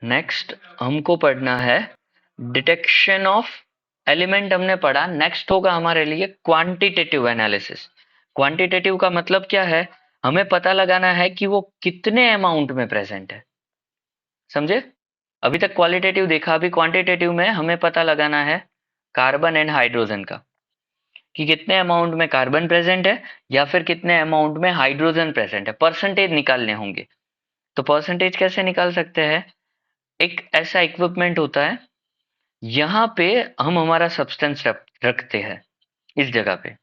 Next हमको पढ़ना है डिटेक्शन ऑफ एलिमेंट, हमने पढ़ा। नेक्स्ट होगा हमारे लिए क्वांटिटेटिव एनालिसिस। क्वांटिटेटिव का मतलब क्या है? हमें पता लगाना है कि वो कितने अमाउंट में प्रेजेंट है। समझे? अभी तक क्वालिटेटिव देखा, अभी क्वांटिटेटिव में हमें पता लगाना है कार्बन एंड हाइड्रोजन का, कि कितने अमाउंट में कार्बन प्रेजेंट है या फिर कितने अमाउंट में हाइड्रोजन प्रेजेंट है। परसेंटेज निकालने होंगे। तो परसेंटेज कैसे निकाल सकते हैं? एक ऐसा इक्विपमेंट होता है, यहाँ पे हम हमारा सब्सटेंस रखते हैं इस जगह पे,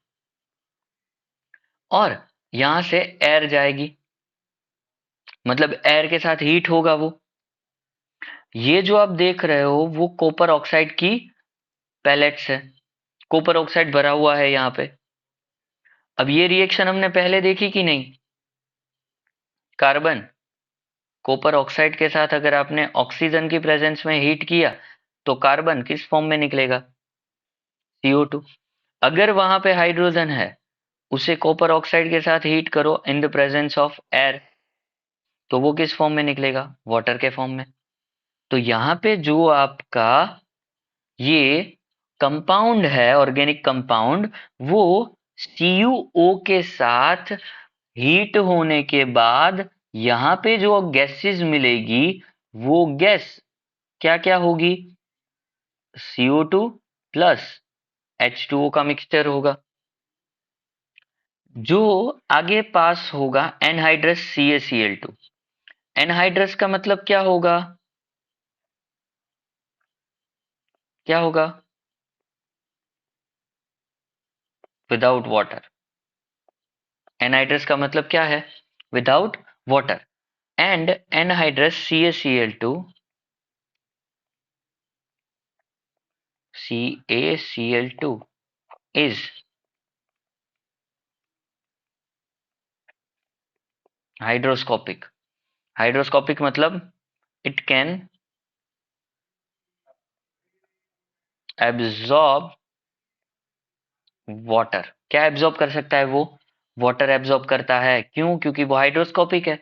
और यहाँ से एयर जाएगी, मतलब एयर के साथ हीट होगा वो। ये जो आप देख रहे हो वो कॉपर ऑक्साइड की पैलेट्स है, कॉपर ऑक्साइड भरा हुआ है यहाँ पे। अब ये रिएक्शन हमने पहले देखी कि नहीं? कार्बन कॉपर ऑक्साइड के साथ अगर आपने ऑक्सीजन की प्रेजेंस में हीट किया तो कार्बन किस फॉर्म में निकलेगा? CO2। अगर वहां पे हाइड्रोजन है, उसे कॉपर ऑक्साइड के साथ हीट करो in the presence of air, तो वो किस फॉर्म में निकलेगा? वाटर के फॉर्म में। तो यहाँ पे जो आपका ये कंपाउंड है, ऑर्गेनिक कंपाउंड, वो CuO के साथ हीट होने के बाद यहाँ पे जो गैसेस मिलेगी, वो गैस क्या क्या होगी? CO2 प्लस H2O का मिक्सचर होगा, जो आगे पास होगा एनहाइड्रस CaCl2। एनहाइड्रस का मतलब क्या होगा? क्या होगा? Without water. एनहाइड्रस का मतलब क्या है? Without water. And anhydrous CaCl2 is hydroscopic. Hydroscopic मतलब इट कैन एब्जॉर्ब वाटर। क्या एब्जॉर्ब कर सकता है वो? वाटर एब्जॉर्ब करता है। क्यों? क्योंकि वो हाइड्रोस्कोपिक है।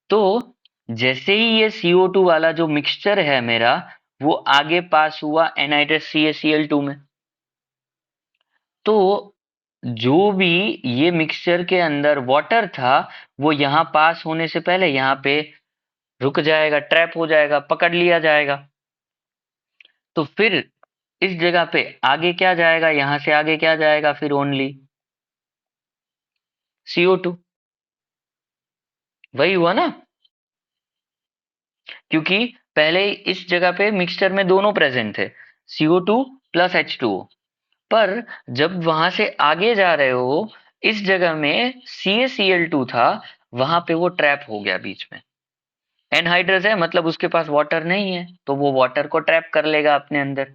तो जैसे ही ये CO2 वाला जो मिक्सचर है मेरा, वो आगे पास हुआ एनहाइड्रस CaCl2 में, तो जो भी ये मिक्सचर के अंदर वाटर था, वो यहाँ पास होने से पहले यहाँ पे रुक जाएगा, ट्रैप हो जाएगा, पकड़ लिया जाएगा। तो फिर इस जगह पे आगे क्या जाएगा? यहाँ से आगे क्या जाएगा? फिर ओनली CO2। वही हुआ ना, क्योंकि पहले इस जगह पे मिक्सचर में दोनों प्रेजेंट थे, CO2 प्लस H2O। पर जब वहां से आगे जा रहे हो, इस जगह में CaCl2 था, वहां पे वो ट्रैप हो गया बीच में। एनहाइड्रस है मतलब उसके पास वाटर नहीं है, तो वो वाटर को ट्रैप कर लेगा अपने अंदर।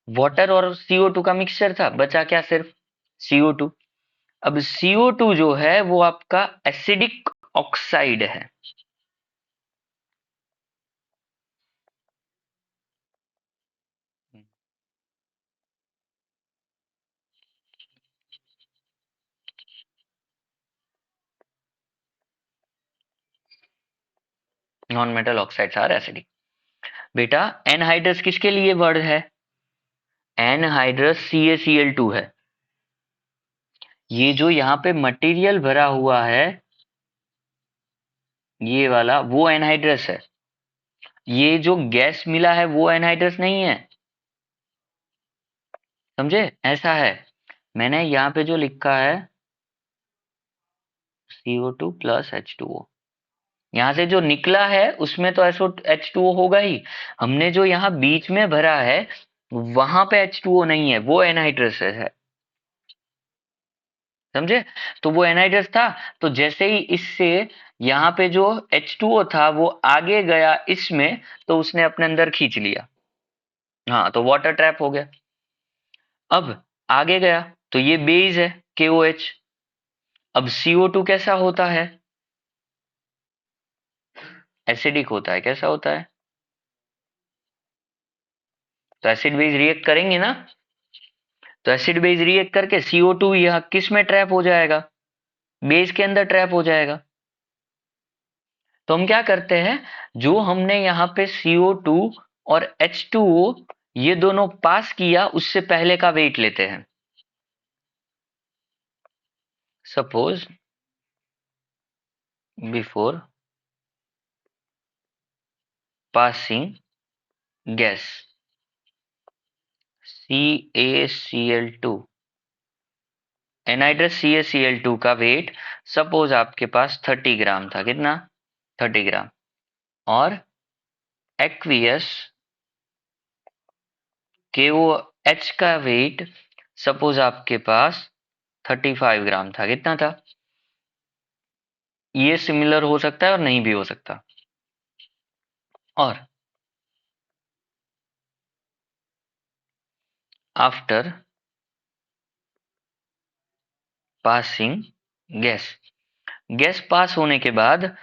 वाटर और CO2 का मिक्सचर था, बचा क्या? सिर्फ CO2। अब CO2 जो है वो आपका एसिडिक ऑक्साइड है। Non metal oxides are acidic. बेटा एनहाइड्रस किसके लिए वर्ड है? एनहाइड्रस CaCl2 है। ये जो यहाँ पे मटेरियल भरा हुआ है, ये वाला, वो एनहाइड्रस है। ये जो गैस मिला है वो एनहाइड्रस नहीं है। समझे? ऐसा है। मैंने यहाँ पे जो लिखा है CO2 प्लस H2O, यहाँ से जो निकला है उसमें तो H2O होगा ही। हमने जो यहाँ बीच में भरा है, वहां पे H2O नहीं है, वो एनहाइड्रस है। समझे? तो वो एनहाइड्रस था, तो जैसे ही इससे यहाँ पे जो H2O था वो आगे गया इसमें, तो उसने अपने अंदर खींच लिया। हाँ, तो वाटर ट्रैप हो गया। अब आगे गया तो ये बेस है, KOH। अब CO2 कैसा होता है? एसिडिक होता है। कैसा होता है? तो एसिड बेस रिएक्ट करेंगे ना, तो एसिड बेस रिएक्ट करके CO2 यहाँ किस में ट्रैप हो जाएगा? बेस के अंदर ट्रैप हो जाएगा। तो हम क्या करते हैं, जो हमने यहाँ पे CO2 और H2O ये दोनों पास किया उससे पहले का वेट लेते हैं। Suppose before passing gas CaCl2, anhydrous CaCl2 का वेट सपोज आपके पास 30 ग्राम था। कितना? 30 ग्राम। और एक्वियस KOH का वेट सपोज आपके पास 35 ग्राम था। कितना था? ये सिमिलर हो सकता है और नहीं भी हो सकता। और after passing gas, gas pass होने के बाद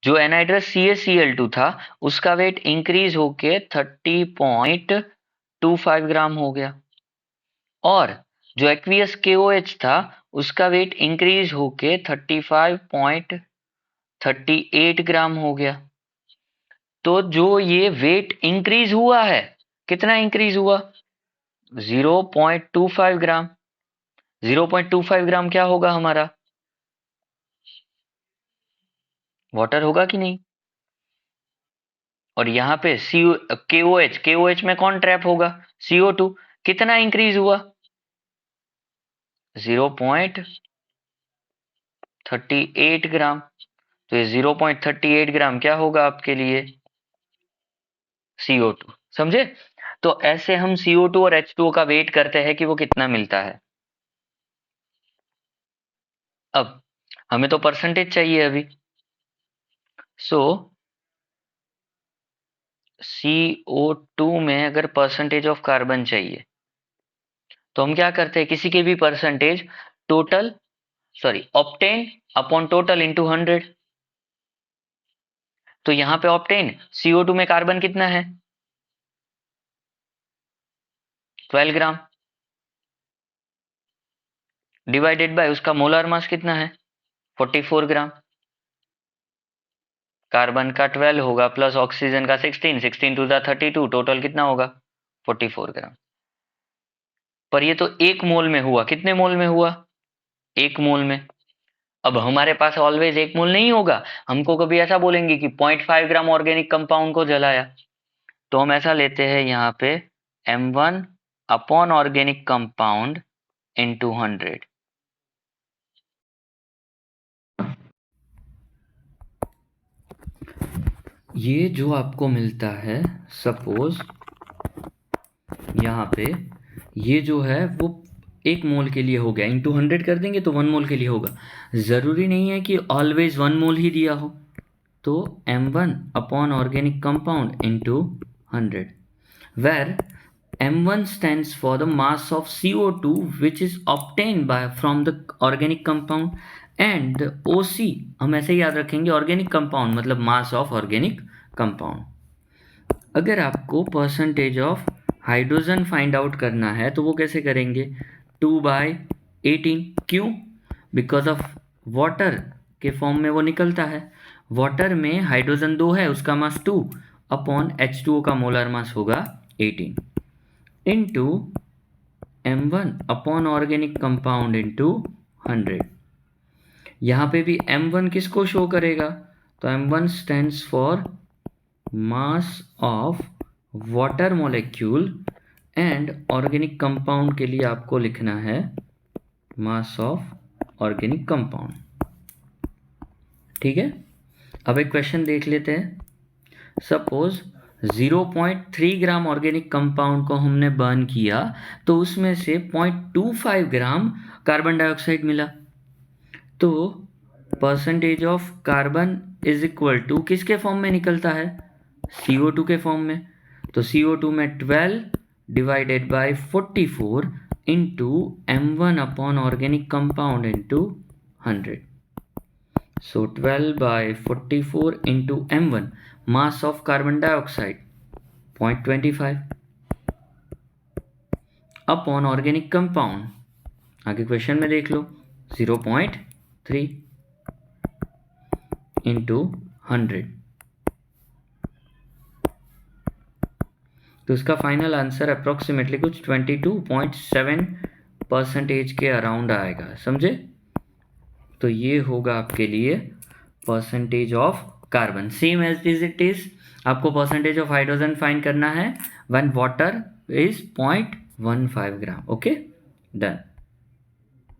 जो एनहाइड्रस CaCl2 था उसका वेट इंक्रीज होके 30.25 ग्राम हो गया। और जो एक्वियस KOH था उसका वेट इंक्रीज होके 35.38 ग्राम हो गया। तो जो ये वेट इंक्रीज हुआ है, कितना इंक्रीज हुआ? 0.25 ग्राम। 0.25 ग्राम क्या होगा हमारा? वाटर होगा कि नहीं? और यहाँ पे KOH में कौन ट्रैप होगा? CO2। कितना इंक्रीज हुआ? 0.38 ग्राम। तो ये 0.38 ग्राम क्या होगा आपके लिए? CO2। समझे? तो ऐसे हम CO2 और H2O का वेट करते हैं कि वो कितना मिलता है। अब हमें तो परसेंटेज चाहिए अभी। सो CO2 में अगर परसेंटेज ऑफ कार्बन चाहिए तो हम क्या करते हैं, किसी के भी percentage total obtain upon total into 100। तो यहाँ पे ऑप्टेन CO2 में कार्बन कितना है? 12 ग्राम डिवाइडेड बाय उसका मोलर मास कितना है? 44 ग्राम। कार्बन का 12 होगा प्लस ऑक्सीजन का 16, 16 टू द 32, टोटल कितना होगा? 44 ग्राम। पर ये तो एक मोल में हुआ। कितने मोल में हुआ? एक मोल में। अब हमारे पास ऑलवेज एक मोल नहीं होगा। हमको कभी ऐसा बोलेंगे कि 0.5 ग्राम ऑर्गेनिक कंपाउंड को जलाया, तो हम ऐसा लेते हैं यहाँ पे M1 upon organic compound into 100। ये जो आपको मिलता है, सपोज यहाँ पे ये जो है वो एक मोल के लिए हो गया, इंटू 100 कर देंगे तो 1 मोल के लिए होगा। ज़रूरी नहीं है कि ऑलवेज 1 मोल ही दिया हो। तो M1 upon organic compound into 100, where M1 stands for the mass of CO2 which is obtained by from the organic compound, and OC हम ऐसे याद रखेंगे, ऑर्गेनिक कंपाउंड मतलब मास ऑफ ऑर्गेनिक कंपाउंड। अगर आपको percentage of hydrogen find out करना है तो वो कैसे करेंगे? 2/18। क्यों? बिकॉज ऑफ वाटर के फॉर्म में वो निकलता है। वाटर में हाइड्रोजन 2 है, उसका मास 2 अपॉन H2O का मोलर मास होगा 18 into M1 upon organic compound into 100। यहाँ पे भी M1 किसको शो करेगा? तो M1 stands for mass of water molecule, and organic compound के लिए आपको लिखना है मास ऑफ ऑर्गेनिक कंपाउंड। ठीक है, अब एक क्वेश्चन देख लेते हैं। सपोज 0.3 ग्राम ऑर्गेनिक कंपाउंड को हमने बर्न किया तो उसमें से 0.25 ग्राम कार्बन डाइऑक्साइड मिला। तो percentage of carbon is equal to किसके फॉर्म में निकलता है? CO2 के फॉर्म में। तो CO2 में 12 divided by 44 into M1 upon organic compound into 100। So 12 by 44 into M1, mass of carbon dioxide 0.25 upon organic compound, आगे क्वेश्चन में देख लो, 0.3 इंटू 100। तो इसका फाइनल आंसर अप्रोक्सीमेटली कुछ 22.7% के अराउंड आएगा, समझे। तो ये होगा आपके लिए percentage of carbon, same as it is. आपको परसेंटेज ऑफ हाइड्रोजन फाइंड करना है when water is 0.15 gram. Okay, done.